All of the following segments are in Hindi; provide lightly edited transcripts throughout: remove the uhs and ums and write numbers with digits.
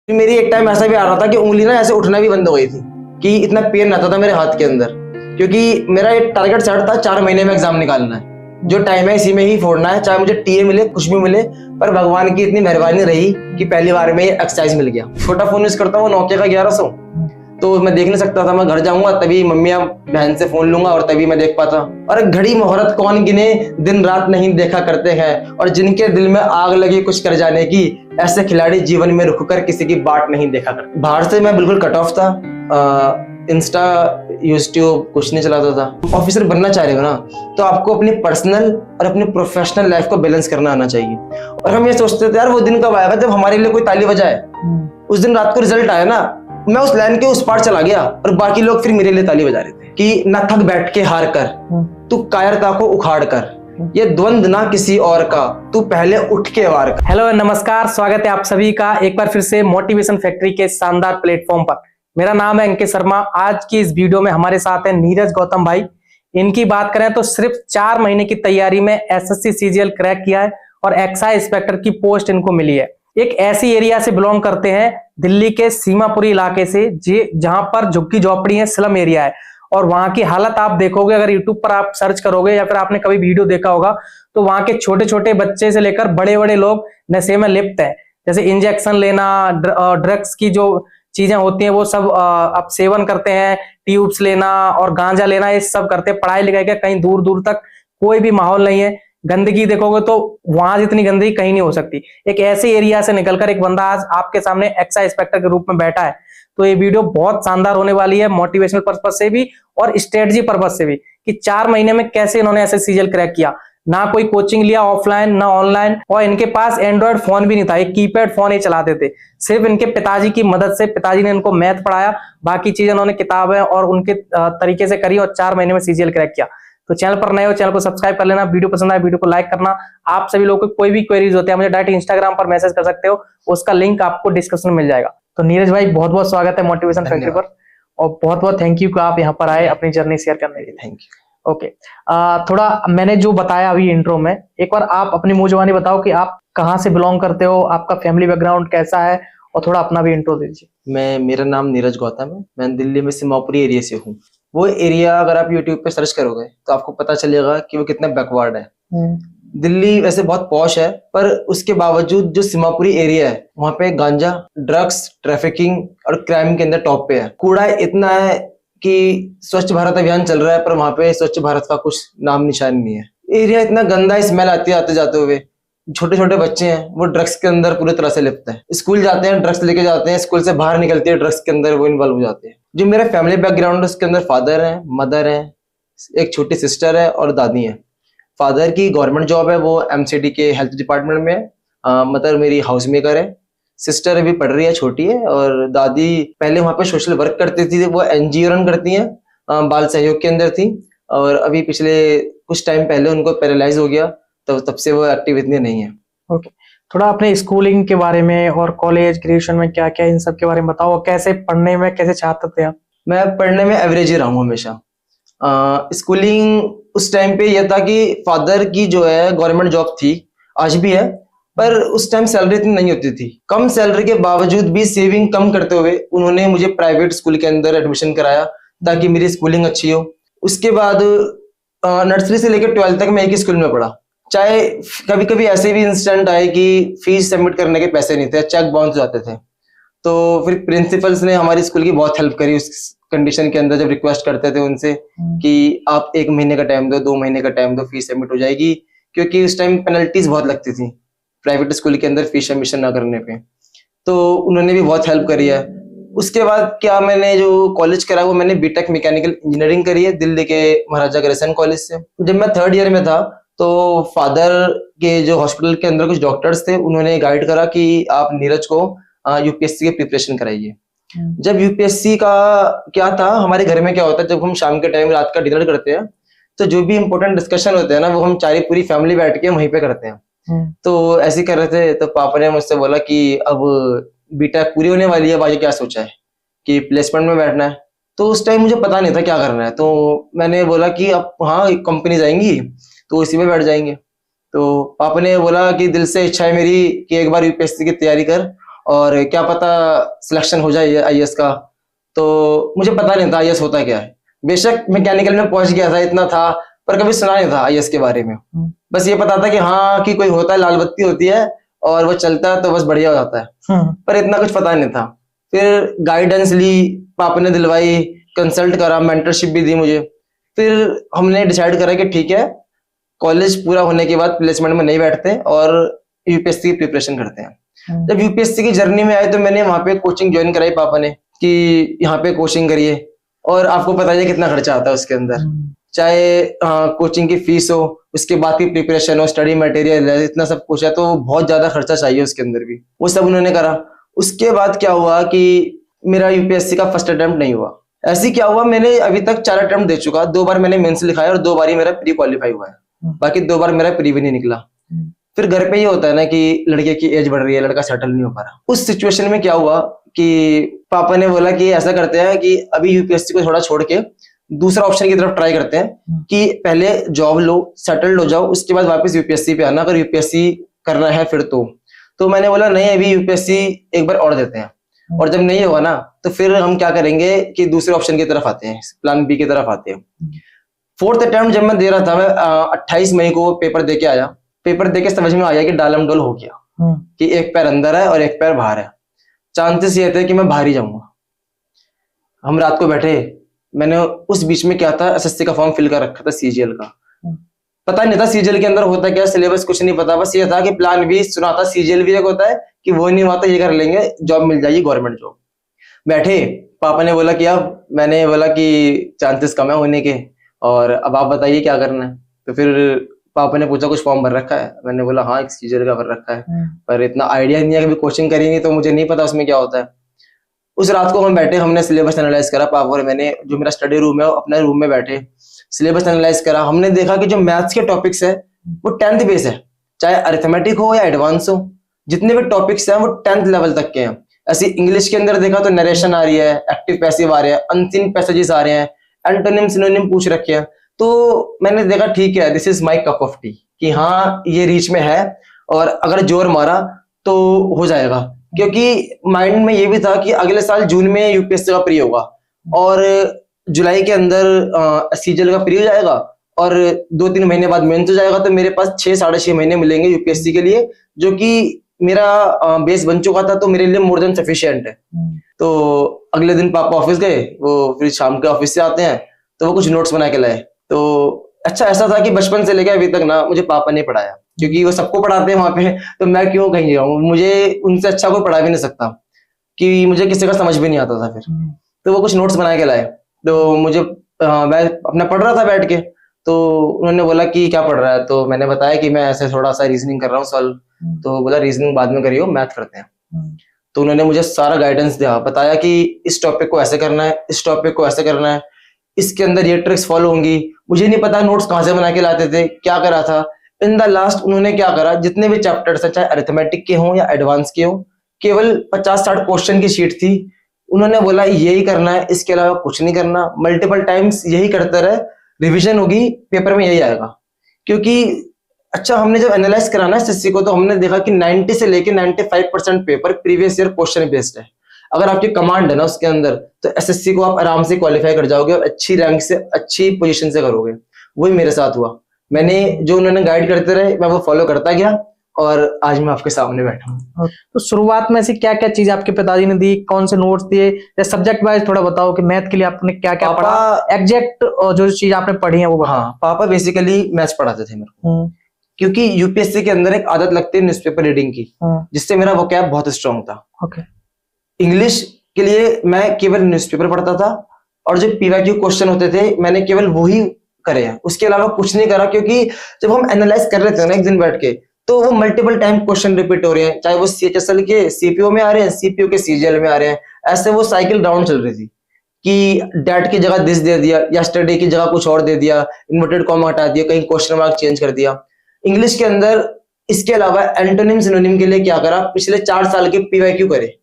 मेरी एक टाइम ऐसा भी आ रहा था कि उंगली ना ऐसे उठना भी बंद हो गई थी, कि इतना पेन रहता था मेरे हाथ के अंदर, क्योंकि मेरा एक टारगेट सेट था 4 महीने में एग्जाम निकालना है। जो टाइम है इसी में ही फोड़ना है, चाहे मुझे टीए मिले कुछ भी मिले। पर भगवान की इतनी मेहरबानी रही कि पहली बार में ये एक्सरसाइज मिल गया। छोटा फोन यूज करता हूँ नोकिया का 1100, तो मैं देख नहीं सकता था। मैं घर जाऊंगा तभी मम्मी या बहन से फोन लूंगा और तभी मैं देख पाता। और घड़ी मुहूर्त कौन गिने, दिन रात नहीं देखा करते हैं, और जिनके दिल में आग लगी कुछ कर जाने की, ऐसे खिलाड़ी जीवन में रुक कर किसी की बाट नहीं देखा करते। बाहर से मैं बिल्कुल कट ऑफ था। इंस्टा, यूट्यूब कुछ नहीं चलाता था। ऑफिसर बनना चाह रहे हो ना, तो आपको अपनी पर्सनल और अपनी प्रोफेशनल लाइफ को बैलेंस करना आना चाहिए। और हम ये सोचते थे यार वो दिन कब आएगा जब हमारे लिए कोई ताली बजाए। उस दिन रात को रिजल्ट आया ना, मैं उस लाइन के उस पार चला गया और बाकी लोग फिर मेरे लिए ताली बजा रहे थे कि ना थक बैठ के हार कर, तू कायरता को उखाड़ कर, ये द्वंद ना किसी और का, तू पहले उठ के वार कर। हेलो नमस्कार, स्वागत है आप सभी का एक बार फिर से मोटिवेशन फैक्ट्री के शानदार प्लेटफॉर्म पर। मेरा नाम है अंकित शर्मा। आज की इस वीडियो में हमारे साथ है नीरज गौतम भाई। इनकी बात करें तो सिर्फ 4 महीने की तैयारी में एसएससी सीजीएल क्रैक किया है और एक्साइज इंस्पेक्टर की पोस्ट इनको मिली है। एक ऐसी एरिया से बिलोंग करते हैं, दिल्ली के सीमापुरी इलाके से, जहां पर झुग्गी झोपड़ी है, स्लम एरिया है। और वहां की हालत आप देखोगे, अगर यूट्यूब पर आप सर्च करोगे या फिर आपने कभी वीडियो देखा होगा, तो वहां के छोटे छोटे बच्चे से लेकर बड़े बड़े लोग नशे में लिप्त हैं। जैसे इंजेक्शन लेना, ड्रग्स की जो चीजें होती हैं वो सब अब सेवन करते हैं, ट्यूब्स लेना और गांजा लेना, ये सब करते हैं। पढ़ाई लिखाई का कहीं दूर दूर तक कोई भी माहौल नहीं है। गंदगी देखोगे तो वहां जितनी गंदगी कहीं नहीं हो सकती। एक ऐसे एरिया से निकलकर एक बंदा आज आपके सामने एक्साइज इंस्पेक्टर के रूप में बैठा है। तो ये वीडियो बहुत शानदार होने वाली है, मोटिवेशनल पर्पज से भी और स्ट्रेटजी पर्पज से भी, कि 4 महीने में कैसे इन्होंने ऐसे सीजीएल क्रैक किया। ना कोई कोचिंग लिया ऑफलाइन ना ऑनलाइन, और इनके पास एंड्रॉइड फोन भी नहीं था, एक कीपैड फोन ही चलाते थे। सिर्फ इनके पिताजी की मदद से, पिताजी ने इनको मैथ पढ़ाया, बाकी चीजें इन्होंने किताबें और उनके तरीके से करी और 4 महीने में सीजीएल क्रैक किया। तो चैनल पर नए हो, चैनल को सब्सक्राइब कर लेना। वीडियो पसंद आए वीडियो को लाइक करना। आप सभी लोगों को कोई भी क्वेरीज होते हैं मुझे डायरेक्ट इंस्टाग्राम पर मैसेज कर सकते हो, उसका लिंक आपको डिस्क्रिप्शन में मिल जाएगा। तो नीरज भाई बहुत बहुत स्वागत है मोटिवेशन फैक्ट्री पर, और बहुत बहुत थैंक यू कि आप यहाँ पर आए अपनी जर्नी शेयर करने के लिए। Thank you. ओके, थोड़ा मैंने जो बताया अभी इंट्रो में, एक बार आप अपनी मुंह जुबानी बताओ कि आप कहाँ से बिलोंग करते हो, आपका फैमिली बैकग्राउंड कैसा है, और थोड़ा अपना भी इंट्रो दीजिए। मेरा नाम नीरज गौतम है। मैं दिल्ली में सीमापुरी एरिया से हूँ। वो एरिया अगर आप यूट्यूब पे सर्च करोगे तो आपको पता चलेगा कि वो कितना बैकवर्ड है। दिल्ली वैसे बहुत पॉश है, पर उसके बावजूद जो सीमापुरी एरिया है वहां पे गांजा, ड्रग्स, ट्रैफिकिंग और क्राइम के अंदर टॉप पे है। कूड़ा इतना है कि स्वच्छ भारत अभियान चल रहा है पर वहां पे स्वच्छ भारत का कुछ नाम निशान नहीं है। एरिया इतना गंदा, स्मेल आती है आते जाते हुए। छोटे छोटे बच्चे हैं वो ड्रग्स के अंदर पूरी तरह से लिप्त हैं। स्कूल जाते हैं ड्रग्स लेके जाते हैं, स्कूल से बाहर निकलते हैं ड्रग्स के अंदर वो इन्वॉल्व हो जाते हैं। जो मेरा फैमिली बैकग्राउंड है उसके अंदर फादर है, मदर है, एक छोटी सिस्टर है और दादी है। फादर की गवर्नमेंट जॉब है, वो एमसीडी के हेल्थ डिपार्टमेंट में है। मदर मेरी हाउस मेकर है। सिस्टर अभी पढ़ रही है, छोटी है। और दादी पहले वहां पे सोशल वर्क करती थी, वो एनजीओ रन करती हैं, बाल सहयोग के अंदर थी। और अभी पिछले कुछ टाइम पहले उनको पैरालाइज हो गया, तो तब से वो एक्टिव इतनी नहीं है। ओके, थोड़ा अपने स्कूलिंग के बारे में और कॉलेज ग्रेजुएशन में क्या क्या इन सब के बारे में बताओ। कैसे पढ़ने में कैसे छात्र थे आप? मैं पढ़ने में एवरेज ही रहा हूँ हमेशा। स्कूलिंग उस टाइम पे यह था कि फादर की जो है गवर्नमेंट जॉब थी, आज भी है, पर उस टाइम सैलरी इतनी नहीं होती थी। कम सैलरी के बावजूद भी सेविंग कम करते हुए उन्होंने मुझे प्राइवेट स्कूल के अंदर एडमिशन कराया ताकि मेरी स्कूलिंग अच्छी हो। उसके बाद नर्सरी से लेकर 12th तक मैं एक ही स्कूल में पढ़ा। चाहे कभी कभी ऐसे भी इंसिडेंट आए कि फीस सबमिट करने के पैसे नहीं थे, चेक बाउंस जाते थे, तो फिर प्रिंसिपल्स ने हमारी स्कूल की बहुत हेल्प करी उस कंडीशन के अंदर। जब रिक्वेस्ट करते थे उनसे कि आप 1 महीने का टाइम दो, 2 महीने का टाइम दो, फीस सबमिट हो जाएगी, क्योंकि उस टाइम पेनल्टीज बहुत लगती थी प्राइवेट स्कूल के अंदर फीस सबमिशन ना करने पे। तो उन्होंने भी बहुत हेल्प करी है। उसके बाद क्या, मैंने जो कॉलेज करा वो मैंने बीटेक मैकेनिकल इंजीनियरिंग करी है दिल्ली के महाराजा अग्रसेन कॉलेज से। जब मैं 3rd ईयर में था तो फादर के जो हॉस्पिटल के अंदर कुछ डॉक्टर्स थे, उन्होंने गाइड करा कि आप नीरज को यूपीएससी की प्रिपरेशन कराइए। जब यूपीएससी का क्या था, हमारे घर में क्या होता है, जब हम शाम के टाइम रात का डिनर करते हैं तो जो भी इंपॉर्टेंट डिस्कशन होते हैं ना, वो हम पूरी फैमिली बैठ के वहीं पे करते हैं। तो ऐसे ही कर रहे थे, तो पापा ने मुझसे बोला कि अब बीटेक पूरी होने वाली है, भाई क्या सोचा है कि प्लेसमेंट में बैठना है। तो उस टाइम मुझे पता नहीं था क्या करना है, तो मैंने बोला कि अब हाँ कंपनी जाएंगी तो इसी में बैठ जाएंगे। तो पापा ने बोला कि दिल से इच्छा है मेरी कि एक बार यूपीएससी की तैयारी कर और क्या पता सिलेक्शन हो जाए आईएएस का। तो मुझे पता नहीं था आईएएस होता क्या है। बेशक मैकेनिकल में पहुंच गया था, इतना था, पर कभी सुना नहीं था आईएएस के बारे में। बस ये पता था कि हाँ कि कोई होता है, लाल बत्ती होती है और वो चलता है तो बस बढ़िया हो जाता है, पर इतना कुछ पता नहीं था। फिर गाइडेंस ली, पापा ने दिलवाई, कंसल्ट करा, मेंटरशिप भी दी मुझे। फिर हमने डिसाइड करा कि ठीक है, कॉलेज पूरा होने के बाद प्लेसमेंट में नहीं बैठते और यूपीएससी की प्रिपरेशन करते हैं। जब यूपीएससी की जर्नी में आए तो मैंने वहां पे कोचिंग ज्वाइन कराई पापा ने कि यहाँ पे कोचिंग करिए, और आपको पता ही है कितना खर्चा आता है उसके अंदर, चाहे कोचिंग की फीस हो, उसके बाद की प्रिपरेशन हो, स्टडी मटेरियल है, इतना सब कुछ है, तो बहुत ज्यादा खर्चा चाहिए उसके अंदर भी। वो सब उन्होंने करा। उसके बाद क्या हुआ कि मेरा यूपीएससी का फर्स्ट अटेम्प्ट नहीं हुआ। ऐसे क्या हुआ, मैंने अभी तक 4 अटेम्प्ट दे चुका, 2 बार मैंने मेंस लिखा है और 2 बार ही मेरा प्री क्वालिफाई हुआ है, बाकी 2 बार मेरा प्री भी नहीं निकला। फिर घर पे ये होता है ना कि लड़के की एज बढ़ रही है, लड़का सेटल नहीं हो पा रहा। उस सिचुएशन में क्या हुआ कि पापा ने बोला कि ऐसा करते हैं कि अभी यूपीएससी को थोड़ा छोड़ के दूसरा ऑप्शन की तरफ ट्राई करते हैं कि पहले जॉब लो, सेटल्ड हो जाओ, उसके बाद वापस यूपीएससी पे आना, अगर यूपीएससी करना है फिर तो मैंने बोला नहीं, अभी यूपीएससी एक बार और देते हैं, और जब नहीं होगा ना तो फिर हम क्या करेंगे कि दूसरे ऑप्शन की तरफ आते हैं, प्लान बी की तरफ आते हैं। 4th अटेम्प्ट जब मैं दे रहा था, मैं 28 मई को पेपर दे के आया। पेपर दे के समझ में आया कि डालम डोल हो गया, कि एक पैर अंदर है और एक पैर बाहर है। चांसेस ये थे कि मैं बाहर ही जाऊंगा। हम रात को बैठे, मैंने उस बीच में क्या था, एसएससी का फॉर्म फिल कर रखा था, सीजीएल का। पता नहीं था सीजीएल के अंदर होता क्या, सिलेबस कुछ नहीं पता, बस ये था कि प्लान बी सुना था, सीजीएल भी एक होता है कि वो नहीं हुआ तो ये कर लेंगे, जॉब मिल जाएगी, गवर्नमेंट जॉब। बैठे, पापा ने बोला कि अब, मैंने बोला कि चांसेस कम है होने के, और अब आप बताइए क्या करना है। तो फिर पापा ने पूछा कुछ फॉर्म भर रखा है, मैंने बोला हाँ एक सीजीएल का भर रखा है, पर इतना आइडिया नहीं है, कभी कोचिंग करी नहीं तो मुझे नहीं पता उसमें क्या होता है। उस रात को हम बैठे, हमने सिलेबस एनालाइज करा, पापा और मैंने, जो मेरा स्टडी रूम है अपने रूम में बैठे सिलेबस एनालाइज करा। हमने देखा कि जो मैथ्स के टॉपिक्स है वो 10th बेस है, चाहे अरिथमेटिक हो या एडवांस हो, जितने भी टॉपिक्स हैं वो 10th लेवल तक के हैं। ऐसे इंग्लिश के अंदर देखा तो नरेशन आ रही है, एक्टिव पैसिव आ रहे हैं, अनसीन पैसेजेस आ रहे हैं, एंटोनिम सिनोनिम पूछ रखे हैं। तो मैंने देखा ठीक है, this is my cup of T, कि हाँ ये रीच में है और अगर जोर मारा तो हो जाएगा। क्योंकि माइंड में ये भी था कि अगले साल जून में यूपीएससी का प्री होगा और जुलाई के अंदर सीजीएल का प्री हो जाएगा और 2-3 महीने बाद मेंस हो जाएगा, तो मेरे पास 6-6.5 महीने मिलेंगे यूपीएससी के लिए, जो कि मेरा बेस बन चुका था, तो मेरे लिए मोर देन सफिशिएंट है। तो अगले दिन पापा ऑफिस गए, वो फिर शाम के ऑफिस से आते हैं तो वो कुछ नोट्स बना के लाए। तो अच्छा ऐसा था कि बचपन से लेकर अभी तक ना मुझे पापा ने पढ़ाया, क्योंकि वो सबको पढ़ाते हैं वहां पे, तो मैं क्यों कहीं जाऊं, मुझे उनसे अच्छा कोई पढ़ा भी नहीं सकता, कि मुझे किसी का समझ भी नहीं आता था। फिर तो वो कुछ नोट्स बना के लाए, तो मुझे मैं अपना पढ़ रहा था बैठ के, तो उन्होंने बोला कि क्या पढ़ रहा है, तो मैंने बताया कि मैं ऐसे थोड़ा सा रीजनिंग कर रहा हूँ सॉल्व। तो बोला रीजनिंग बाद में करियो, मैथ करते हैं। तो उन्होंने मुझे सारा गाइडेंस दिया, बताया कि इस टॉपिक को ऐसे करना है, इस टॉपिक को ऐसे करना है, इसके अंदर ये ट्रिक्स फॉलो होंगी। मुझे नहीं पता नोट्स कहाँ से बना के लाते थे, क्या करा था। इन द लास्ट उन्होंने क्या करा, जितने भी चैप्टर्स है, चाहे अरिथमेटिक के हों या एडवांस के हों, केवल 50-60 क्वेश्चन की शीट थी। उन्होंने बोला यही करना है, इसके अलावा कुछ नहीं करना, मल्टीपल टाइम्स यही करते रहे, रिविजन होगी, पेपर में यही आएगा। क्योंकि अच्छा हमने जब एनालाइज करा ना एसएससी को, तो हमने देखा कि 90 से लेके 95% paper previous year question based है। अगर आपकी कमांड है ना उसके अंदर, तो एसएससी को आप आराम से क्वालिफाई कर जाओगे और अच्छी रैंक से, अच्छी पोजीशन से करोगे। वही मेरे साथ हुआ, मैंने जो उन्होंने गाइड करते रहे मैं वो फॉलो करता गया और आज मैं आपके सामने बैठा हूँ। तो शुरुआत में ऐसी क्या क्या चीज आपके पिताजी ने दी, कौन से नोट्स दिए, या सब्जेक्ट वाइज थोड़ा बताओ कि मैथ के लिए आपने क्या क्या पढ़ा, एग्जैक्ट जो चीज आपने पढ़ी है वो बताओ। हाँ, पापा बेसिकली मैथ्स पढ़ाते थे मेरे को, क्योंकि यूपीएससी के अंदर एक आदत लगती है न्यूज़पेपर रीडिंग की, जिससे मेरा वोकैब बहुत स्ट्रांग था। ओके। इंग्लिश के लिए मैं केवल न्यूज़पेपर पढ़ता था और जो पीवाईक्यू क्वेश्चन होते थे मैंने केवल वही करे हैं, उसके अलावा कुछ नहीं करा। क्योंकि जब हम एनालाइज कर रहे थे ना एक दिन बैठ के, तो वो मल्टीपल टाइम क्वेश्चन रिपीट हो रहे हैं, चाहे वो सीएचएसएल के सीपीओ में आ रहे हैं, सीपीओ के सीजीएल में आ रहे हैं। ऐसे वो साइकिल राउंड चल रही थी कि डैट की जगह दिस दे दिया, यस्टरडे की जगह कुछ और दे दिया, इन्वर्टेड कॉमा हटा दिया, कहीं क्वेश्चन मार्क चेंज कर दिया। इंग्लिश के अंदर इसके अलावा एंटोनिम सिनोनिम के लिए क्या करा, पिछले 4 साल के पीवाईक्यू करे,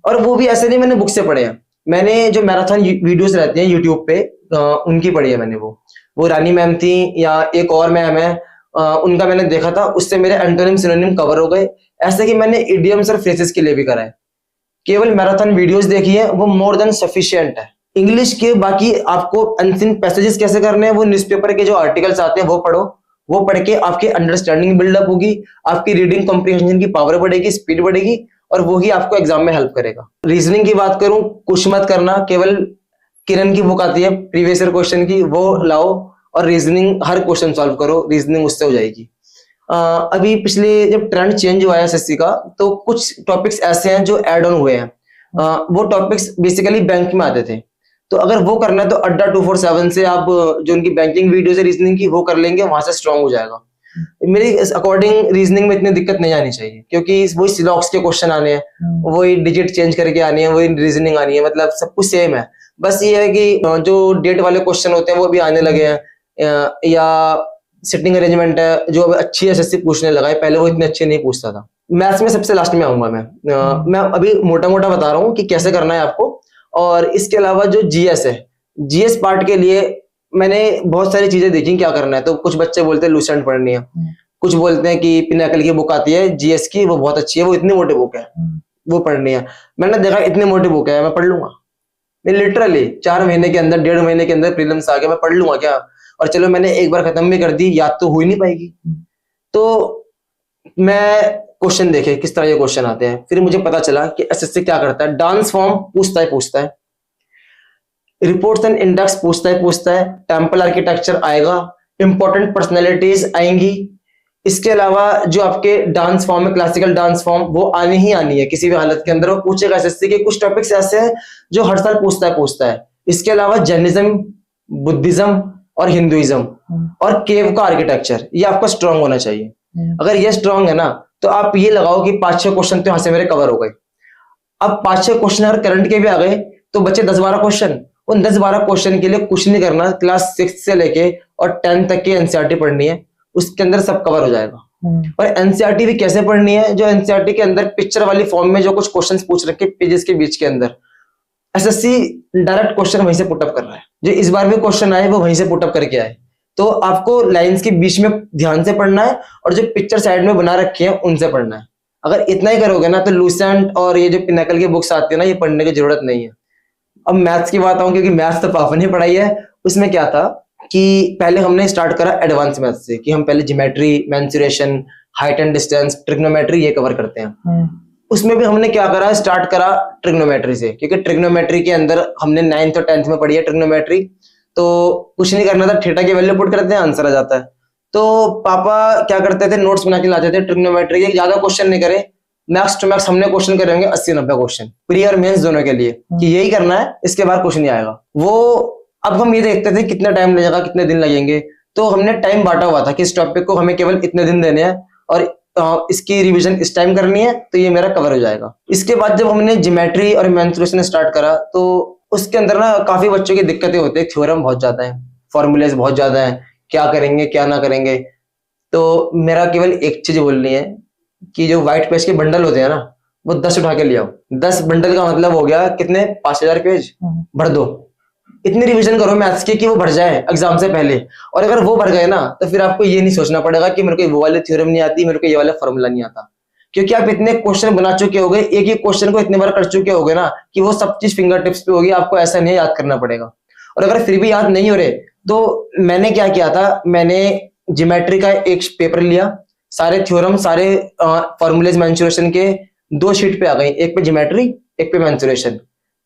और वो भी ऐसे नहीं मैंने बुक से पढ़े हैं, मैंने जो मैराथन वीडियोस रहती हैं यूट्यूब पे उनकी पढ़ी है मैंने। वो रानी मैम थी या एक और मैम है, उनका मैंने देखा था, उससे मेरे एंटोनिम सिनोनिम कवर हो गए, ऐसे कि मैंने इडियम्स और फ्रेजेस के लिए भी करा है। केवल मैराथन वीडियोस देखी है, वो मोर देन सफिशिएंट है। इंग्लिश के बाकी आपको अनसीन पैसेजेस कैसे करने हैं, वो न्यूज़पेपर के जो आर्टिकल्स आते हैं वो पढ़ो। वो पढ़ के आपकी अंडरस्टैंडिंग बिल्डअप होगी, आपकी रीडिंग कॉम्प्रिहेंशन की पावर बढ़ेगी, स्पीड बढ़ेगी, और वो ही आपको एग्जाम में हेल्प करेगा। रीजनिंग की बात करूं, कुछ मत करना, केवल किरण की बुक आती है प्रीवियस ईयर क्वेश्चन की, वो लाओ और रीजनिंग हर क्वेश्चन सॉल्व करो, रीजनिंग उससे हो जाएगी। अभी पिछले जब ट्रेंड चेंज हुआ है एसएससी का, तो कुछ टॉपिक्स ऐसे हैं जो ऐड ऑन हुए हैं। वो टॉपिक्स बेसिकली बैंक में आते थे, तो अगर वो करना है तो अड्डा 247 से आप जो उनकी बैंकिंग वीडियोस है रीजनिंग की, वो कर लेंगे, वहां से स्ट्रांग हो जाएगा। मेरे अकॉर्डिंग रीजनिंग में इतनी दिक्कत नहीं आनी चाहिए, क्योंकि वही सिलॉक्स के क्वेश्चन आने हैं, वही डिजिट चेंज करके आनी है, वही रीजनिंग आनी है, मतलब सब कुछ सेम है। बस ये है कि जो डेट वाले क्वेश्चन होते हैं वो भी आने लगे हैं, या सिटिंग अरेंजमेंट है जो अच्छी एसएससी पूछने लगा है, पहले वो इतने अच्छे नहीं पूछता था। मैथ्स में सबसे लास्ट में आऊंगा मैं अभी मोटा मोटा बता रहा हूँ कि कैसे करना है आपको। और इसके अलावा जो जीएस है, जीएस पार्ट के लिए मैंने बहुत सारी चीजें देखी क्या करना है। तो कुछ बच्चे बोलते हैं लूसेंट पढ़नी है, कुछ बोलते हैं कि पिनाकल की बुक आती है जीएस की, वो बहुत अच्छी है, वो इतनी मोटी बुक है, वो पढ़नी है। मैंने देखा इतनी मोटी बुक है, मैं पढ़ लूंगा? मैं लिटरली 4 महीने के अंदर, 1.5 महीने के अंदर प्रीलिम्स आ गया, मैं पढ़ लूंगा क्या? और चलो मैंने एक बार खत्म भी कर दी, याद तो हो ही नहीं पाएगी। तो मैं क्वेश्चन देखे किस तरह के क्वेश्चन आते हैं, फिर मुझे पता चला कि एसएससी क्या करता है। डांस फॉर्म पूछता है, रिपोर्ट्स एंड इंडेक्स पूछता है, टेम्पल आर्किटेक्चर आएगा, इंपॉर्टेंट पर्सनैलिटीज आएंगी। इसके अलावा जो आपके डांस फॉर्म है, क्लासिकल डांस फॉर्म, वो आनी ही आनी है किसी भी हालत के अंदर, वो पूछेगा एसएससी के। कुछ टॉपिक्स ऐसे हैं जो हर साल पूछता है। इसके अलावा जैनिज्म, बुद्धिज्म और हिंदुइज्म और केव का आर्किटेक्चर, ये आपका स्ट्रांग होना चाहिए। अगर ये स्ट्रांग है ना, तो आप ये लगाओ कि 5-6 क्वेश्चन तो यहाँ से मेरे कवर हो गए। अब 5-6 क्वेश्चन अगर करंट के भी आ गए तो बच्चे 10-12 क्वेश्चन। उन 10-12 क्वेश्चन के लिए कुछ नहीं करना, क्लास 6 से लेके और 10 तक की एनसीईआरटी पढ़नी है, उसके अंदर सब कवर हो जाएगा। और एनसीईआरटी भी कैसे पढ़नी है? जो एनसीईआरटी के अंदर पिक्चर वाली फॉर्म में जो कुछ क्वेश्चंस पूछ रखे पेजेस के बीच के अंदर, एसएससी डायरेक्ट क्वेश्चन वहीं से पुटअप कर रहा है। जो इस बार भी क्वेश्चन आए वो वहीं से पुटअप करके आए। तो आपको लाइंस के बीच में ध्यान से पढ़ना है, और जो पिक्चर साइड में बना रखी है उनसे पढ़ना है। अगर इतना ही करोगे ना, तो लूसेंट और ये जो पिनाकल की बुक्स आती है ना, ये पढ़ने की जरूरत नहीं है। अब मैथ्स की बात आऊं, क्योंकि मैथ्स तो पापा ने पढ़ाई है। उसमें क्या था कि पहले हमने स्टार्ट करा एडवांस मैथ्स से, कि हम पहले geometry, mensuration, height and distance, trigonometry ये कवर करते हैं। उसमें भी हमने क्या करा, स्टार्ट करा ट्रिग्नोमेट्री से, क्योंकि ट्रिग्नोमेट्री के अंदर हमने 9th और 10th में पढ़ी है ट्रिग्नोमेट्री। तो कुछ नहीं करना था, थीटा की वैल्यू पुट करते हैं, आंसर आ जाता है। तो पापा क्या करते थे, नोट्स बना के लाते थे ट्रिग्नोमेट्री के, ज्यादा क्वेश्चन नहीं करे, मैक्स टू मैक्स हमने क्वेश्चन करेंगे 80-90 क्वेश्चन प्री और मेंस दोनों के लिए, कि यही करना है, इसके बाद कुछ नहीं आएगा। वो अब हम ये देखते थे कितना टाइम लगेगा, कितने दिन लगेंगे। तो हमने टाइम बांटा हुआ था कि इस टॉपिक को हमें केवल इतने दिन देने हैं और इसकी रिवीजन इस टाइम करनी है, तो ये मेरा कवर हो जाएगा। इसके बाद जब हमने ज्योमेट्री और मेंसुरेशन स्टार्ट करा, तो उसके अंदर ना काफी बच्चों की दिक्कतें होती है, थ्योरम बहुत ज्यादा है, फॉर्मूलेज बहुत ज्यादा है, क्या करेंगे क्या ना करेंगे। तो मेरा केवल एक चीज बोलनी है कि जो व्हाइट पेज के बंडल होते हैं ना, वो 10 उठा के ले आओ। 10 बंडल का मतलब हो गया कितने, 5000 पेज भर दो। इतनी रिवीजन करो मैथ्स की कि वो भर जाए एग्जाम से पहले। और अगर वो भर गए ना, तो फिर आपको ये नहीं सोचना पड़ेगा कि मेरे को वो वाले थ्योरम नहीं आती, मेरे को ये वाला फॉर्मूला नहीं आता, क्योंकि आप इतने क्वेश्चन बना चुके होगे, एक ही क्वेश्चन को इतने बार कर चुके होगे ना, कि वो सब चीज फिंगर टिप्स पे होगी, आपको ऐसा नहीं याद करना पड़ेगा। और अगर फिर भी याद नहीं हो रहे, तो मैंने क्या किया था, मैंने ज्योमेट्री का एक पेपर लिया, सारे थ्योरम, सारे फॉर्मूलेज मेंसुरेशन के 2 शीट पे आ गई, एक पे ज्योमेट्री, एक पे मेंसुरेशन।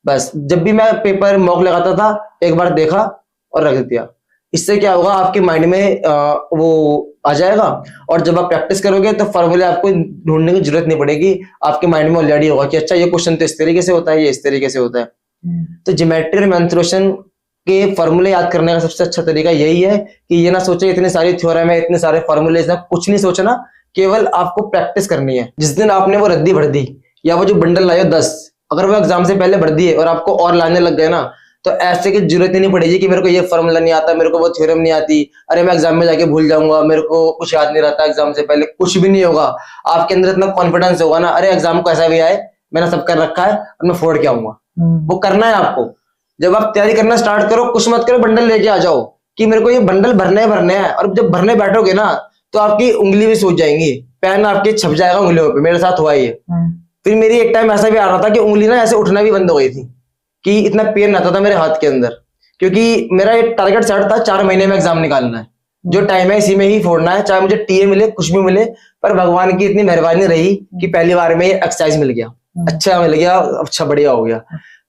बस जब भी मैं पेपर मॉक लगाता था, एक बार देखा और रख दिया। इससे क्या होगा, आपके माइंड में वो आ जाएगा, और जब आप प्रैक्टिस करोगे तो फॉर्मूले आपको ढूंढने की जरूरत नहीं पड़ेगी, आपके माइंड में ऑलरेडी होगा कि अच्छा ये क्वेश्चन तो इस तरीके से होता है, ये इस तरीके से होता है। तो ज्योमेट्री और मेंसुरेशन के फॉर्मूले याद करने का सबसे अच्छा तरीका यही है कि ये ना सोचे इतने सारे थ्योरम है, इतने सारे फॉर्मूलेज ना, कुछ नहीं सोचना, केवल आपको प्रैक्टिस करनी है। जिस दिन आपने वो रद्दी भर दी, या वो जो बंडल लाए 10, अगर वो एग्जाम से पहले भर दिए और आपको और लाने लग गए ना, तो ऐसे की जरूरत ही नहीं पड़ेगी कि मेरे को ये फॉर्मूला नहीं आता, मेरे को वो थ्योरम नहीं आती, अरे मैं एग्जाम में जाके भूल जाऊंगा, मेरे को कुछ याद नहीं रहता एग्जाम से पहले। कुछ भी नहीं होगा, आपके अंदर इतना कॉन्फिडेंस होगा ना, अरे एग्जाम को ऐसा भी आए, मैंने सब कर रखा है और मैं फोड़ के आऊंगा। वो करना है आपको। जब आप तैयारी करना स्टार्ट करो, कुछ मत करो, बंडल लेके आ जाओ कि मेरे को ये बंडल भरने हैं। और जब भरने बैठोगे ना, तो आपकी उंगली भी सूज जाएंगी, पेन आपके छप जाएगा उंगलियों पे, मेरे साथ हुआ ये। फिर मेरी एक टाइम ऐसा भी आ रहा था कि उंगली ना ऐसे उठना भी बंद हो गई थी, कि इतना पेन आता था मेरे हाथ के अंदर, क्योंकि मेरा एक टारगेट सेट था 4 महीने में एग्जाम निकालना है, जो टाइम है इसी में ही फोड़ना है, चाहे मुझे टीए मिले कुछ भी मिले। पर भगवान की इतनी मेहरबानी रही कि पहली बार में ये एक्सरसाइज मिल गया, अच्छा मिल गया, अच्छा बढ़िया हो गया।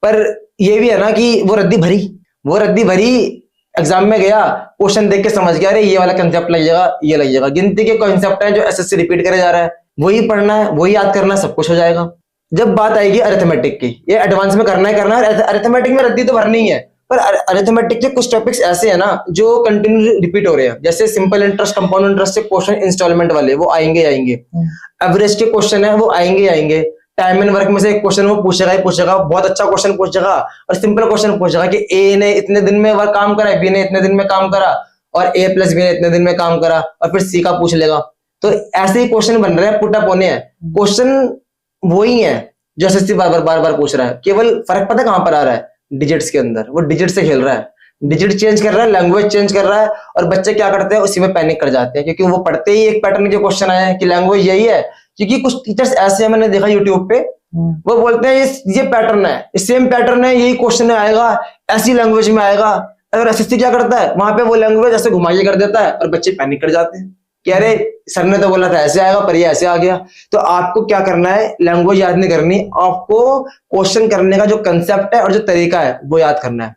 पर ये भी है ना कि वो रद्दी भरी, एग्जाम में गया, क्वेश्चन देख के समझ गया, अरे ये वाला कंसेप्ट लगेगा, ये लगेगा। गिनती के कॉन्सेप्ट है जो एसएससी रिपीट करे जा रहा है, वही पढ़ना है, वही याद करना है, सब कुछ हो जाएगा। जब बात आएगी अरिथमेटिक की, ये एडवांस में करना है। अरिथमेटिक में रद्दी तो भरनी ही है, पर अरिथमेटिक के कुछ टॉपिक्स ऐसे हैं ना जो कंटिन्यू रिपीट हो रहे हैं, जैसे सिंपल इंटरेस्ट, कंपाउंड इंटरेस्ट के क्वेश्चन इंस्टॉलमेंट वाले वो आएंगे। एवरेज के क्वेश्चन है वो आएंगे। टाइम एंड वर्क में से एक क्वेश्चन वो पूछेगा, बहुत अच्छा क्वेश्चन पूछेगा, और सिंपल क्वेश्चन पूछेगा कि ए ने इतने दिन में वर्क काम करा, बी ने इतने दिन में काम करा, और ए प्लस बी ने इतने दिन में काम करा, और फिर सी का पूछ लेगा। तो ऐसे ही क्वेश्चन बन रहे हैं, पुटअप होने हैं। क्वेश्चन वही है जो एसएससी बार बार पूछ रहा है, केवल फर्क पता कहां पर आ रहा है, डिजिट्स के अंदर। वो डिजिट से खेल रहा है, डिजिट चेंज कर रहा है, लैंग्वेज चेंज कर रहा है, और बच्चे क्या करते हैं उसी में पैनिक कर जाते हैं, क्योंकि वो पढ़ते ही एक पैटर्न के क्वेश्चन आए हैं कि लैंग्वेज यही है। क्योंकि कुछ टीचर्स ऐसे हैं, मैंने देखा यूट्यूब पे, वो बोलते हैं ये पैटर्न है, सेम पैटर्न है, यही क्वेश्चन आएगा, ऐसी लैंग्वेज में आएगा। अगर एसएससी क्या करता है, वहां पे वो लैंग्वेज ऐसे घुमाइए कर देता है, और बच्चे पैनिक कर जाते हैं कि अरे सर ने तो बोला था ऐसे आएगा, पर ये ऐसे आ गया। तो आपको क्या करना है, लैंग्वेज याद नहीं करनी, आपको क्वेश्चन करने का जो कंसेप्ट है और जो तरीका है वो याद करना है।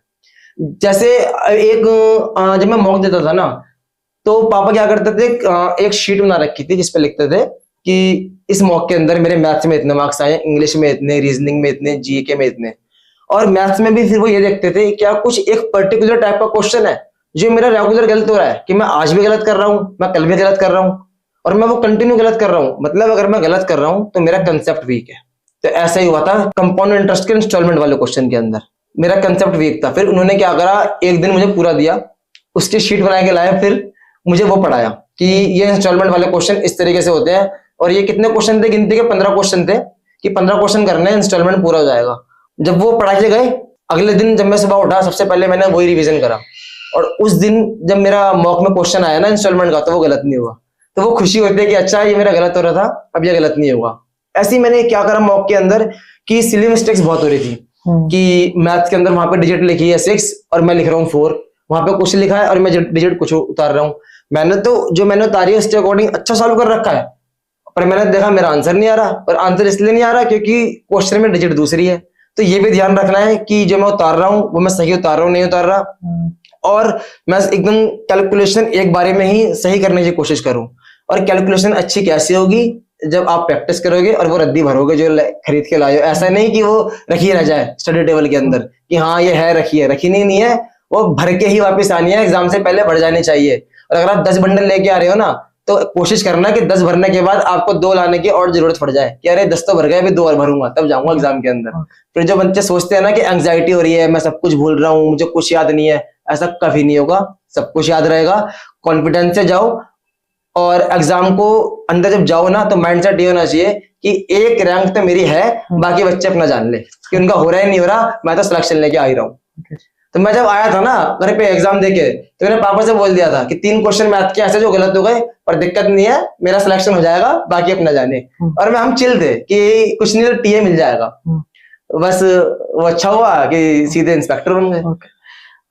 जैसे जब मैं मॉक देता था ना, तो पापा क्या करते थे, एक शीट बना रखी थी जिसपे लिखते थे कि इस मॉक के अंदर मेरे मैथ्स में इतने मार्क्स आए, इंग्लिश में इतने, रीजनिंग में इतने, जीके में इतने। और मैथ्स में भी फिर वो ये देखते थे क्या कुछ एक पर्टिकुलर टाइप का क्वेश्चन है जो मेरा रेगुलर गलत हो रहा है, कि मैं आज भी गलत कर रहा हूं, मैं कल भी गलत कर रहा हूं, और मैं वो कंटिन्यू गलत कर रहा हूं। मतलब अगर मैं गलत कर रहा हूं तो मेरा कंसेप्ट वीक है। तो ऐसा ही हुआ था कंपाउंड इंटरेस्ट के इंस्टॉलमेंट वाले क्वेश्चन के अंदर, मेरा कंसेप्ट वीक था। फिर उन्होंने क्या करा, एक दिन मुझे पूरा दिया, उसकी शीट बना के लाया, फिर मुझे वो पढ़ाया कि ये इंस्टॉलमेंट वाले क्वेश्चन इस तरीके से होते हैं, और ये कितने क्वेश्चन थे, गिनती के 15 क्वेश्चन थे, कि 15 क्वेश्चन करने इंस्टॉलमेंट पूरा हो जाएगा। जब वो पढ़ा के गए, अगले दिन जब मैं सुबह उठा, सबसे पहले मैंने वही रिवीजन करा, और उस दिन जब मेरा मॉक में क्वेश्चन आया ना इंस्टॉलमेंट का, तो वो गलत नहीं हुआ। तो वो खुशी होती है कि अच्छा ये मेरा गलत हो रहा था, अब ये गलत नहीं होगा। ऐसे ही मैंने क्या करा मॉक के अंदर कि सिली मिस्टेक्स बहुत हो रही थी, कि मैथ्स के अंदर वहां पे डिजिट लिखी है 6 और मैं लिख रहा हूँ 4, वहां पे कुछ लिखा है और मैं डिजिट कुछ उतार रहा हूँ। मैंने तो जो मैंने उतारी है उसके अकॉर्डिंग अच्छा सॉल्व कर रखा है, पर मैंने देखा मेरा आंसर नहीं आ रहा। और आंसर इसलिए नहीं आ रहा क्योंकि क्वेश्चन में डिजिट दूसरी है। तो ये भी ध्यान रखना है कि जो मैं उतार रहा हूँ वो मैं सही उतार रहा हूँ, नहीं उतार रहा, और मैं एकदम कैलकुलेशन एक बारे में ही सही करने की कोशिश करूं। और कैलकुलेशन अच्छी कैसे होगी, जब आप प्रैक्टिस करोगे और वो रद्दी भरोगे जो खरीद के लाए हो। ऐसा नहीं कि वो रखी रह जाए स्टडी टेबल के अंदर कि हाँ ये है, रखी नहीं है, वो भर के ही वापस आनी है, एग्जाम से पहले भर जानी चाहिए। और अगर आप 10 बंडल लेके आ रहे हो ना, तो कोशिश करना कि 10 भरने के बाद आपको 2 लाने की और जरूरत पड़ जाए कि अरे 10 तो भर गए, अभी 2 और भरूंगा तब जाऊंगा एग्जाम के अंदर। फिर जो बच्चे सोचते हैं ना कि एंग्जाइटी हो रही है, मैं सब कुछ भूल रहा हूँ, मुझे कुछ याद नहीं है, ऐसा कभी नहीं होगा, सब कुछ याद रहेगा। कॉन्फिडेंस से जाओ, और एग्जाम को अंदर जब जाओ ना, तो माइंडसेट ये होना चाहिए कि एक रैंक तो मेरी है, बाकी बच्चे अपना जान ले कि उनका हो रहा है नहीं हो रहा, मैं तो सिलेक्शन लेके आ ही रहा हूँ। तो मैं जब आया था ना घर पे एग्जाम देके, तो मैंने पापा से बोल दिया था कि 3 क्वेश्चन मैथ के ऐसे जो गलत हो गए, पर दिक्कत नहीं है, मेरा सिलेक्शन हो जाएगा, बाकी अपना जाने। और हम चिल थे कि कुछ नहीं तो टीए मिल जाएगा। बस वो अच्छा हुआ कि सीधे इंस्पेक्टर बन गए।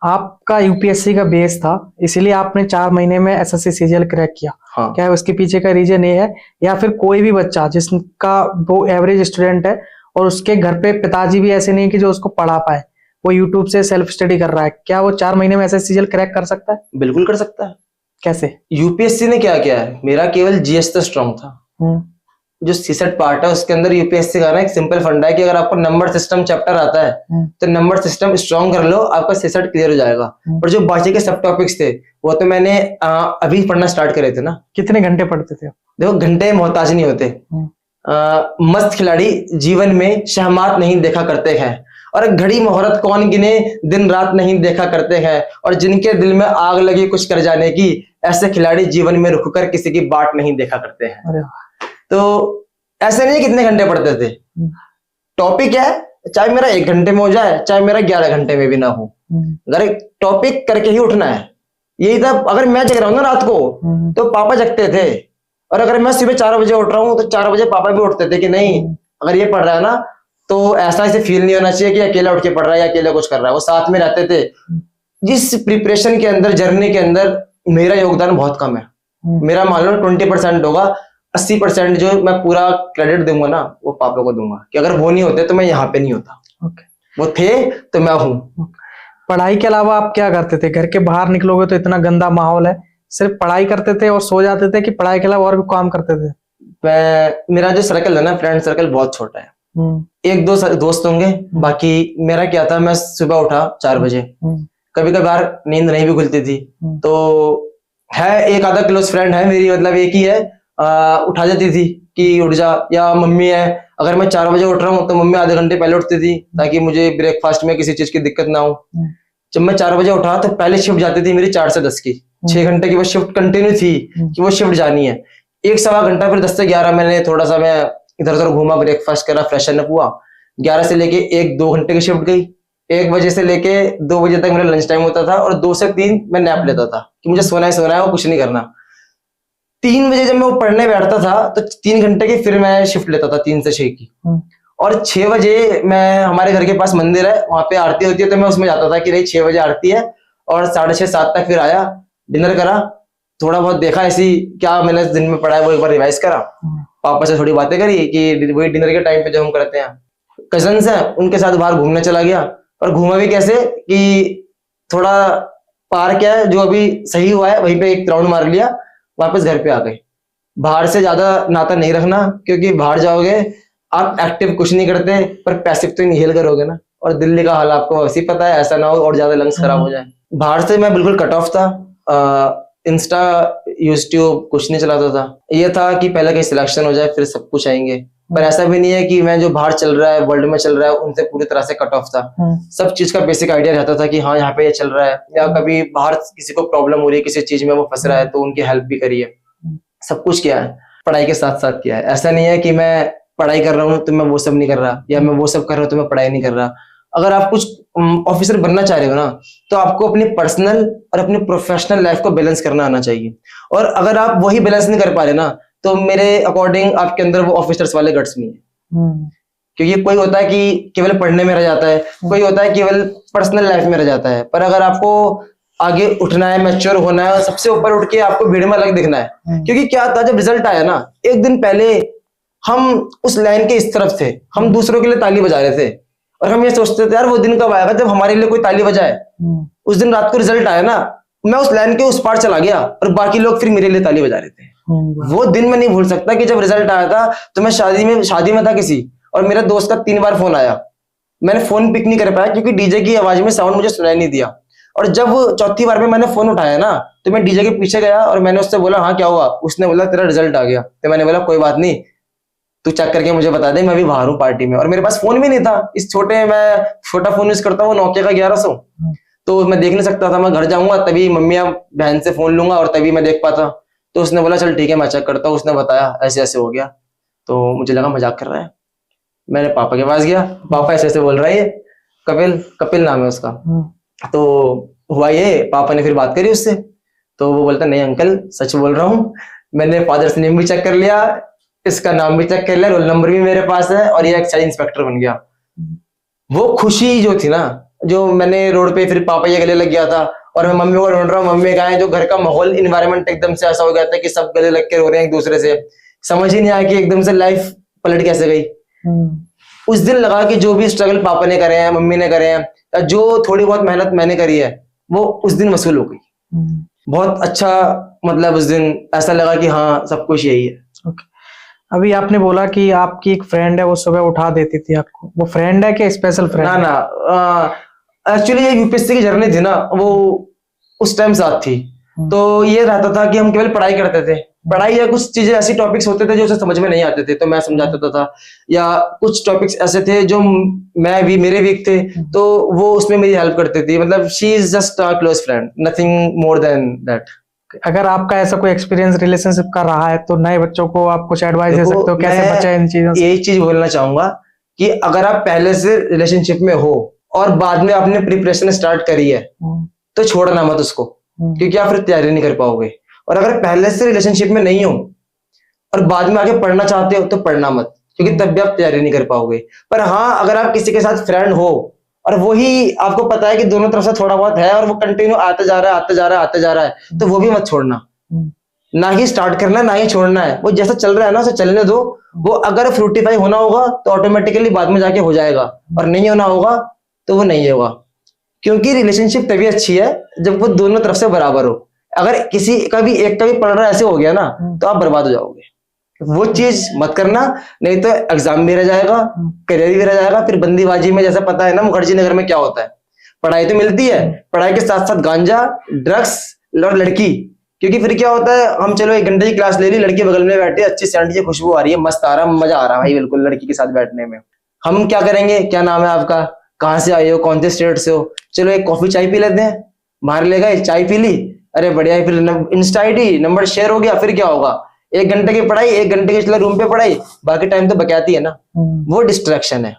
आपका यूपीएससी का बेस था, इसीलिए आपने 4 महीने में एसएससी सीजीएल क्रैक किया। हाँ। क्या उसके पीछे का रीजन ये है, या फिर कोई भी बच्चा जिसका वो एवरेज स्टूडेंट है और उसके घर पे पिताजी भी ऐसे नहीं कि जो उसको पढ़ा पाए, वो यूट्यूब से सेल्फ स्टडी कर रहा है, क्या वो 4 महीने में एसएससी सीजीएल क्रैक कर सकता है? बिल्कुल कर सकता है। कैसे? यूपीएससी ने क्या किया है, मेरा केवल जीएस तो स्ट्रॉन्ग था। जो सीसेट पार्ट है उसके अंदर यूपीएससी का ना एक सिंपल फंडा है कि अगर आपको नंबर सिस्टम चैप्टर आता है तो नंबर सिस्टम स्ट्रॉन्ग कर लो, आपका सीसेट क्लियर हो जाएगा। और जो बाकी के सब टॉपिक्स थे वो तो मैंने अभी पढ़ना स्टार्ट करे थे ना। कितने घंटे पढ़ते थे? देखो घंटे मोहताज नहीं होते। मस्त खिलाड़ी जीवन में शहमात नहीं देखा करते हैं, और घड़ी मुहूर्त कौन गिने दिन रात नहीं देखा करते हैं, और जिनके दिल में आग लगी कुछ कर जाने की, ऐसे खिलाड़ी जीवन में रुक कर किसी की बाट नहीं देखा करते हैं। तो ऐसे नहीं कितने घंटे पढ़ते थे, टॉपिक है, चाहे मेरा 1 घंटे में हो जाए, चाहे मेरा 11 घंटे में भी ना हो, अगर टॉपिक करके ही उठना है। यही था। अगर मैं जग रहा हूं ना रात को, तो पापा जगते थे और अगर मैं सुबह 4 बजे उठ रहा हूँ तो 4 बजे पापा भी उठते थे कि नहीं, अगर ये पढ़ रहा है ना तो ऐसा इसे फील नहीं होना चाहिए कि अकेला उठ के पढ़ रहा है या अकेला कुछ कर रहा है। वो साथ में रहते थे। जिस प्रिपरेशन के अंदर, जर्नी के अंदर मेरा योगदान बहुत कम है। मेरा मान लो 20% होगा, 80% जो मैं पूरा क्रेडिट दूंगा ना वो पापा को दूंगा, कि अगर वो नहीं होते तो मैं यहाँ पे नहीं होता। वो थे तो मैं हूँ। पढ़ाई के अलावा आप क्या करते थे? घर के बाहर निकलोगे तो इतना गंदा माहौल है, सिर्फ पढ़ाई करते थे और सो जाते थे कि पढ़ाई के अलावा और भी काम करते थे? मेरा जो सर्कल है ना, फ्रेंड सर्कल बहुत छोटा है। एक दो दोस्त होंगे, बाकी मेरा क्या था, मैं सुबह उठा 4 बजे, कभी कभार नींद नहीं भी खुलती थी तो है एक आधा क्लोज फ्रेंड है मेरी, मतलब एक ही है, उठा देती थी कि उठ जा, या मम्मी है, अगर मैं 4 बजे उठ रहा हूँ तो मम्मी आधे घंटे पहले उठती थी ताकि मुझे ब्रेकफास्ट में किसी चीज की दिक्कत ना हो। जब मैं 4 बजे उठा तो पहले शिफ्ट जाती थी मेरी 4 से 10 की, 6 घंटे की वो शिफ्ट कंटिन्यू थी कि वो शिफ्ट जानी है। 1-1.25 घंटा, फिर 10 से 11 मैंने थोड़ा सा मैं इधर उधर घूमा, ब्रेकफास्ट करा, फ्रेशन अप हुआ। 11 से लेके 1-2 घंटे की शिफ्ट गई। 1 बजे से लेके 2 बजे तक मेरा लंच टाइम होता था और 2 से 3 मैं नैप लेता था कि मुझे सोना है और कुछ नहीं करना। 3 बजे जब मैं पढ़ने बैठता था तो 3 घंटे की फिर मैं शिफ्ट लेता था 3 से 6 की। और 6 बजे मैं, हमारे घर के पास मंदिर है, वहां पे आरती होती है तो मैं उसमें जाता था कि नहीं 6 बजे आरती है, और 6:30-7 तक फिर आया, डिनर करा, थोड़ा बहुत देखा ऐसी क्या मैंने दिन में पढ़ा है वो एक बार रिवाइज करा, पापा से थोड़ी बातें करी कि वही डिनर के टाइम पे जो हम करते हैं। कजन्स हैं उनके साथ बाहर घूमने चला गया, और घूमा भी कैसे कि थोड़ा पार्क है जो अभी सही हुआ है वहीं पे एक राउंड मार लिया, वापस घर पे आ गए। बाहर से ज्यादा नाता नहीं रखना, क्योंकि बाहर जाओगे आप एक्टिव कुछ नहीं करते पर पैसिव तो इनहेल करोगे ना, और दिल्ली का हाल आपको वैसे ही पता है, ऐसा ना हो और ज्यादा लंग्स खराब हो जाए। बाहर से मैं बिल्कुल कट ऑफ था। इंस्टा, यूट्यूब कुछ नहीं चलाता था। ये था कि पहले कहीं सिलेक्शन हो जाए फिर सब कुछ आएंगे, पर ऐसा भी नहीं है कि मैं जो बाहर चल रहा है, वर्ल्ड में चल रहा है, उनसे पूरी तरह से कट ऑफ था। सब चीज का बेसिक आइडिया रहता था कि हाँ यहाँ पे ये चल रहा है, या कभी बाहर किसी को प्रॉब्लम हो रही है किसी चीज में, वो फंस रहा है तो उनकी हेल्प भी करी है। सब कुछ किया है, पढ़ाई के साथ साथ किया है। ऐसा नहीं है कि मैं पढ़ाई कर रहा हूँ तो मैं वो सब नहीं कर रहा, या मैं वो सब कर रहा हूँ तो मैं पढ़ाई नहीं कर रहा। अगर आप कुछ ऑफिसर बनना चाह रहे हो ना तो आपको अपनी पर्सनल और अपनी प्रोफेशनल लाइफ को बैलेंस करना आना चाहिए, और अगर आप वही बैलेंस नहीं कर पा रहे ना तो मेरे अकॉर्डिंग आपके अंदर वो ऑफिसर्स वाले गट्स नहीं है। क्योंकि कोई होता है कि केवल पढ़ने में रह जाता है, कोई होता है केवल पर्सनल लाइफ में रह जाता है, पर अगर आपको आगे उठना है, मैच्योर होना है, सबसे ऊपर उठ के आपको भीड़ में अलग दिखना है। क्योंकि क्या था, जब रिजल्ट आया ना, एक दिन पहले हम उस लाइन के इस तरफ थे, हम दूसरों के लिए ताली बजा रहे थे, और हम ये सोचते थे यार वो दिन कब आएगा जब हमारे लिए कोई ताली बजाए। उस दिन रात को रिजल्ट आया ना, मैं उस लाइन के उस पार चला गया और बाकी लोग फिर मेरे लिए ताली बजा रहे थे। वो दिन मैं नहीं भूल सकता कि जब रिजल्ट आया था तो मैं शादी में था किसी, और मेरे दोस्त का 3 बार फोन आया, मैंने फोन पिक नहीं कर पाया क्योंकि डीजे की आवाज में साउंड मुझे सुनाई नहीं दिया। और जब चौथी बार में मैंने फोन उठाया ना तो मैं डीजे के पीछे गया और मैंने उससे बोला हाँ क्या हुआ। उसने बोला तेरा रिजल्ट आ गया। तो मैंने बोला कोई बात नहीं, तू चेक करके मुझे बता दे, मैं भी बाहर हूँ पार्टी में। और मेरे पास फोन भी नहीं था, इस मैं छोटा फोन यूज करता हूँ नोकिया का 1100, तो मैं देख नहीं सकता था। मैं घर जाऊंगा तभी मम्मी या बहन से फोन लूंगा और तभी मैं देख पाता। तो उसने बोला चल ठीक है मैं चेक करता हूँ। उसने बताया ऐसे ऐसे हो गया, तो मुझे लगा मजाक कर रहा है। मैंने पापा के पास गया, पापा ऐसे ऐसे बोल रहा है, कपिल नाम है उसका। तो हुआ ये, पापा ने फिर बात करी उससे, तो वो बोलता नहीं अंकल सच बोल रहा हूँ, मैंने फादर्स नेम भी चेक कर लिया, इसका नाम भी चेक कर लिया, रोल नंबर भी मेरे पास है, और ये एक्साइज इंस्पेक्टर बन गया। वो खुशी जो थी ना, जो मैंने रोड पे फिर पापा ये गले लग गया था और मैं मम्मी को ढूंढ रहा हूँ, मम्मी कहाँ है। जो घर का माहौल इन्वायरमेंट एकदम से ऐसा हो गया था कि सब गले लग के रो रहे हैं एक दूसरे से, समझ ही नहीं आया कि एकदम से लाइफ पलट कैसे गई। उस दिन लगा कि जो भी स्ट्रगल पापा ने करे हैं, मम्मी ने करे हैं, या जो थोड़ी बहुत मेहनत मैंने करी है, वो उस दिन वसूल हो गई। बहुत अच्छा, मतलब उस दिन ऐसा लगा कि हाँ सब कुछ यही है। अभी आपने बोला कि आपकी एक फ्रेंड है वो सुबह उठा देती थी आपको, वो फ्रेंड है कि स्पेशल फ्रेंड? ना एक्चुअली ये यूपीएससी की जर्नी थी ना, वो उस टाइम साथ थी। तो ये रहता था कि हम केवल पढ़ाई करते थे, पढ़ाई या कुछ चीजें ऐसी टॉपिक्स होते थे जो उसे समझ में नहीं आते थे तो मैं समझाता था, या कुछ टॉपिक्स ऐसे थे जो मेरे वीक थे तो वो उसमें मेरी हेल्प करती थी। मतलब she is just a close friend, nothing more than that. अगर आपका ऐसा कोई एक्सपीरियंस रिलेशनशिप का रहा है तो नए बच्चों को आप कुछ एडवाइस दे सकते हो, कैसे बचे इन चीजों से? यही चीज बोलना चाहूंगा कि अगर आप पहले से रिलेशनशिप में हो और बाद में आपने प्रिपरेशन स्टार्ट करी है तो छोड़ना मत उसको, क्योंकि आप फिर तैयारी नहीं कर पाओगे। और अगर पहले से रिलेशनशिप में नहीं हो और बाद में आगे पढ़ना चाहते हो तो पढ़ना मत, क्योंकि तब भी आप तैयारी नहीं कर पाओगे। पर हाँ, अगर आप किसी के साथ फ्रेंड हो और वही आपको पता है कि दोनों तरफ से थोड़ा बहुत है और वो कंटिन्यू आते जा रहा है आते जा रहा है आते जा रहा है, तो वो भी मत छोड़ना। ना ही स्टार्ट करना है ना ही छोड़ना है, वो जैसा चल रहा है ना उसे चलने दो। वो अगर फ्रूटिफाई होना होगा तो ऑटोमेटिकली बाद में जाके हो जाएगा, और नहीं होना होगा तो वो नहीं होगा। क्योंकि रिलेशनशिप तभी अच्छी है जब वो दोनों तरफ से बराबर हो। अगर किसी का भी एक का भी पढ़ रहा है ऐसे हो गया ना, तो आप बर्बाद हो जाओगे। वो चीज मत करना, नहीं तो एग्जाम भी रह जाएगा, करियर भी रह जाएगा। फिर बंदीबाजी में जैसा पता है ना मुखर्जी नगर में क्या होता है, पढ़ाई तो मिलती है, पढ़ाई के साथ साथ गांजा, ड्रग्स और लड़की। क्योंकि फिर क्या होता है, हम चलो 1 घंटे की क्लास ले ली, लड़की बगल में बैठी, अच्छी सैंडी की खुशबू आ रही है, मस्त आ रहा है, मजा आ रहा है भाई बिल्कुल लड़की के साथ बैठने में। हम क्या करेंगे, क्या नाम है आपका, कहाँ से आए हो, कौन से स्टेट से हो, चलो एक कॉफी चाय पी लेते हैं। बाहर ले गए, चाय पी ली, अरे बढ़िया, फिर इंस्टा आईडी नंबर शेयर हो गया। फिर क्या होगा, 1 घंटे की पढ़ाई, 1 घंटे के चलो रूम पे पढ़ाई, बाकी टाइम तो बकैती है ना। वो डिस्ट्रैक्शन है।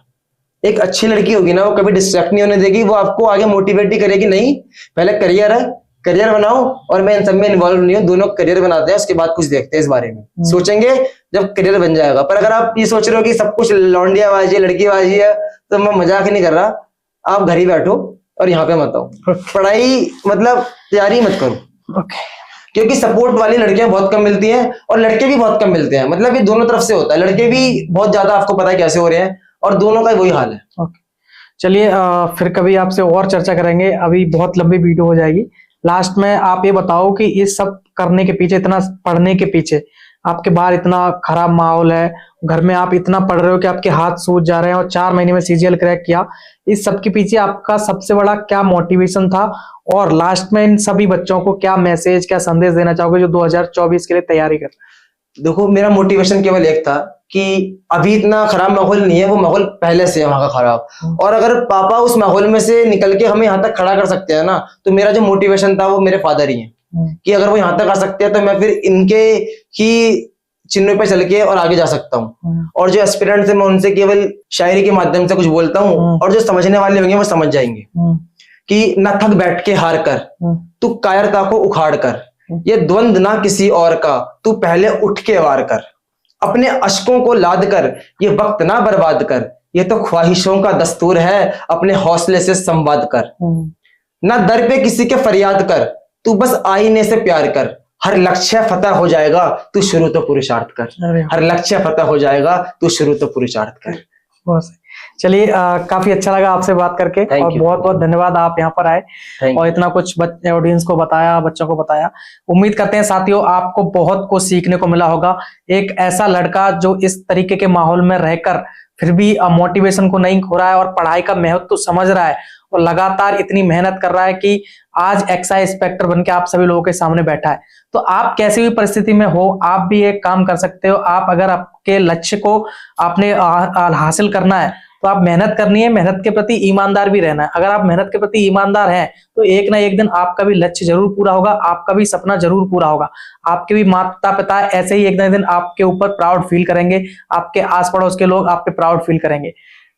एक अच्छी लड़की होगी ना, वो कभी डिस्ट्रैक्ट नहीं होने देगी, वो आपको आगे मोटिवेट ही करेगी। नहीं, पहले करियर है, करियर बनाओ, और मैं इन सब में इन्वॉल्व नहीं हूँ, दोनों करियर बनाते हैं, उसके बाद कुछ देखते हैं इस बारे में, सोचेंगे जब करियर बन जाएगा। पर अगर आप ये सोच रहे हो कि सब कुछ लौंडियाबाजी है, लड़कीबाजी है, तो मैं मजाक ही नहीं कर रहा। आप घर ही बैठो और यहाँ पे मत आओ, पढ़ाई मतलब तैयारी मत करो। क्योंकि सपोर्ट वाली लड़कियां बहुत कम मिलती हैं और लड़के भी बहुत कम मिलते हैं। मतलब ये दोनों तरफ से होता है, लड़के भी बहुत ज्यादा आपको पता है कैसे हो रहे हैं, और दोनों का वही हाल है। चलिए फिर कभी आपसे और चर्चा करेंगे, अभी बहुत लंबी वीडियो हो जाएगी। लास्ट में आप ये बताओ कि ये सब करने के पीछे, इतना पढ़ने के पीछे, आपके बाहर इतना खराब माहौल है, घर में आप इतना पढ़ रहे हो कि आपके हाथ सूज जा रहे हैं, और 4 महीने में सीजीएल क्रैक किया, इस सब के पीछे आपका सबसे बड़ा क्या मोटिवेशन था? और लास्ट में इन सभी बच्चों को क्या मैसेज, क्या संदेश देना चाहोगे जो 2024 के लिए तैयारी कर? देखो, मेरा मोटिवेशन केवल एक था कि अभी इतना खराब माहौल नहीं है, वो माहौल पहले से है वहां का खराब। और अगर पापा उस माहौल में से निकल के हमें यहाँ तक खड़ा कर सकते हैं ना, तो मेरा जो मोटिवेशन था वो मेरे फादर ही है कि अगर वो यहाँ तक आ सकते हैं तो मैं फिर इनके ही चिन्हों पे चल के और आगे जा सकता हूँ। और जो एस्पिरेंट्स है मैं उनसे केवल शायरी के माध्यम से कुछ बोलता हूँ, और जो समझने वाले होंगे वो समझ जाएंगे कि न थक बैठ के हार कर, तू कायरता को उखाड़ कर, ये द्वंद ना किसी और का, तू पहले उठ के वार कर, अपने अश्कों को लाद कर, ये वक्त ना बर्बाद कर, ये तो ख्वाहिशों का दस्तूर है, अपने हौसले से संवाद कर, ना दर पे किसी के फरियाद कर, तू बस आईने से प्यार कर, हर लक्ष्य फतह हो जाएगा, तू शुरू तो पुरुषार्थ कर, हर लक्ष्य फतह हो जाएगा, तू शुरू तो पुरुषार्थ कर। चलिए काफी अच्छा लगा आपसे बात करके, और बहुत बहुत धन्यवाद आप यहाँ पर आए और इतना कुछ ऑडियंस को बताया, बच्चों को बताया। उम्मीद करते हैं साथियों आपको बहुत कुछ सीखने को मिला होगा। एक ऐसा लड़का जो इस तरीके के माहौल में रहकर फिर भी मोटिवेशन को नहीं खो रहा है और पढ़ाई का महत्व तो समझ रहा है, और लगातार इतनी मेहनत कर रहा है कि आज एक्साइज इंस्पेक्टर बनके आप सभी लोगों के सामने बैठा है। तो आप कैसी भी परिस्थिति में हो, आप भी एक काम कर सकते हो। आप अगर आपके लक्ष्य को आपने हासिल करना है तो आप मेहनत करनी है, मेहनत के प्रति ईमानदार भी रहना है। अगर आप मेहनत के प्रति ईमानदार हैं तो एक ना एक दिन आपका भी लक्ष्य जरूर पूरा होगा, आपका भी सपना जरूर पूरा होगा। आपके भी माता पिता ऐसे ही एक ना एक दिन आपके ऊपर प्राउड फील करेंगे, आपके आस पड़ोस के लोग आप पे प्राउड फील करेंगे।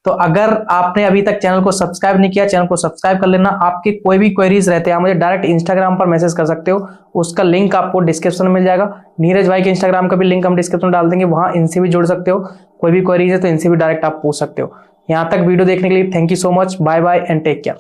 तो अगर आपने अभी तक चैनल को सब्सक्राइब नहीं किया, चैनल को सब्सक्राइब कर लेना। आपकी कोई भी क्वेरीज रहते हैं आप मुझे डायरेक्ट इंस्टाग्राम पर मैसेज कर सकते हो, उसका लिंक आपको डिस्क्रिप्शन में मिल जाएगा। नीरज भाई के इंस्टाग्राम का भी लिंक हम डिस्क्रिप्शन में डाल देंगे, वहां इनसे भी जुड़ सकते हो। कोई भी क्वेरीज है तो इनसे भी डायरेक्ट आप पूछ सकते हो। यहाँ तक वीडियो देखने के लिए thank you so much, bye bye and take care.